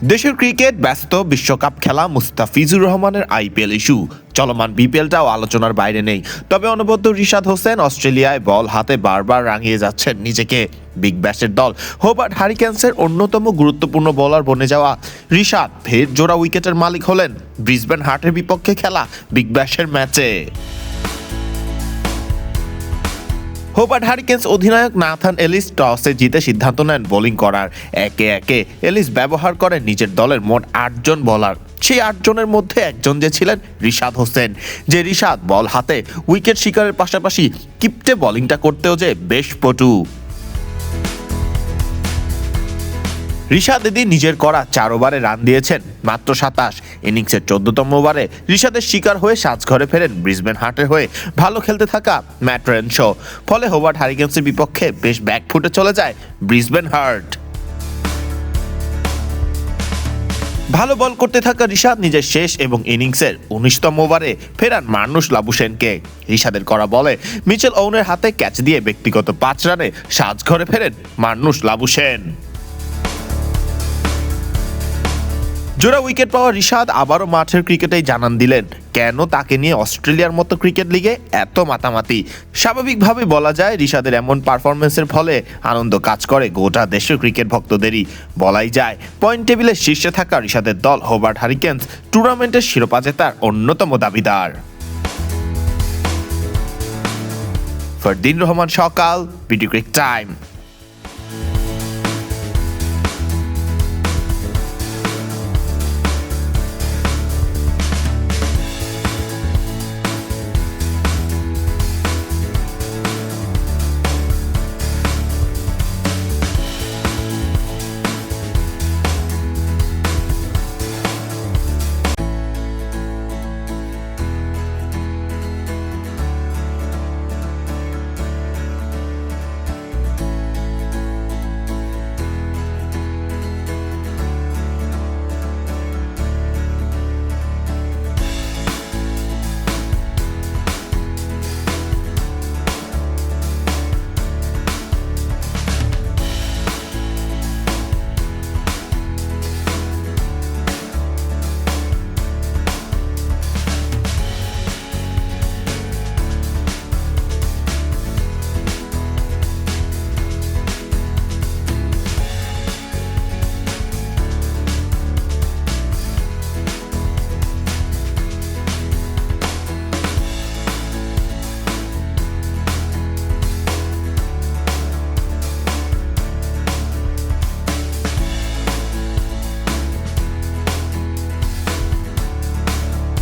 দেশের ক্রিকেট ব্যস্ত, বিশ্বকাপ খেলা, মুস্তাফিজুর রহমানের আইপিএল ইস্যু, চলমান বিপিএলটাও আলোচনার বাইরে নেই। তবে অনবদ্য রিশাদ হোসেন অস্ট্রেলিয়ায় বল হাতে বারবার রাঙিয়ে যাচ্ছেন নিজেকে। বিগ ব্যাশের দল হোবার্ট হারিকেন্সের অন্যতম গুরুত্বপূর্ণ বোলার বনে যাওয়া রিশাদ ফের জোড়া উইকেটের মালিক হলেন ব্রিসবেন হার্টের বিপক্ষে খেলা বিগ ব্যাশের ম্যাচে। হোবার্ট হারিকেন্স অধিনায়ক নাথান এলিস টসে জিতে সিদ্ধান্ত নেন বোলিং করার। একে একে এলিস ব্যবহার করেন নিজের দলের মোট ৮ জন বোলার। সেই ৮ জনের মধ্যে একজন যে ছিলেন রিশাদ হোসেন, যে রিশাদ বল হাতে উইকেট শিকারের পাশাপাশি কিপ্টে বোলিংটা করতেও যে বেশ পটু। রিশাদ এদিন নিজের করা ৪ ওভারে রান দিয়েছেন মাত্র ২৭। ইনিংসের ১৪তম ওভারে রিশাদের শিকার হয়ে সাজঘরে ফেরেন ব্রিসবেন হার্টের হয়ে ভালো খেলতে থাকা ম্যাট রেনশো। ফলে হোবার্ট হারিকেন্সের বিপক্ষে বেশ ব্যাকফুটে চলে যায় ব্রিসবেন হার্ট। ভালো বল করতে থাকা রিশাদ নিজের শেষ এবং ইনিংসের ১৯তম ওভারে ফেরান মার্নুস লাবুশেনকে। রিশাদের করা বলে মিচেল ওউনের হাতে ক্যাচ দিয়ে ব্যক্তিগত ৫ রানে সাজঘরে ফেরেন মার্নুস লাবুশেন। জোড়া উইকেট পাওয়া রিশাদ আবারও মাঠের ক্রিকেটেই জানান দিলেন কেন তাকে নিয়ে অস্ট্রেলিয়ার মতো ক্রিকেট লিগে এত মাতামাতি। স্বাভাবিকভাবে বলা যায় রিশাদের এমন পারফরমেন্সের ফলে আনন্দ কাজ করে গোটা দেশের ক্রিকেট ভক্তদেরই। বলাই যায় পয়েন্ট টেবিলের শীর্ষে থাকা রিশাদের দল হোবার্ট হারিকেন্স টুর্নামেন্টের শিরোপা জেতার অন্যতম দাবিদার। ফরদিন রহমান সকাল, বিডি ক্রিক টাইম।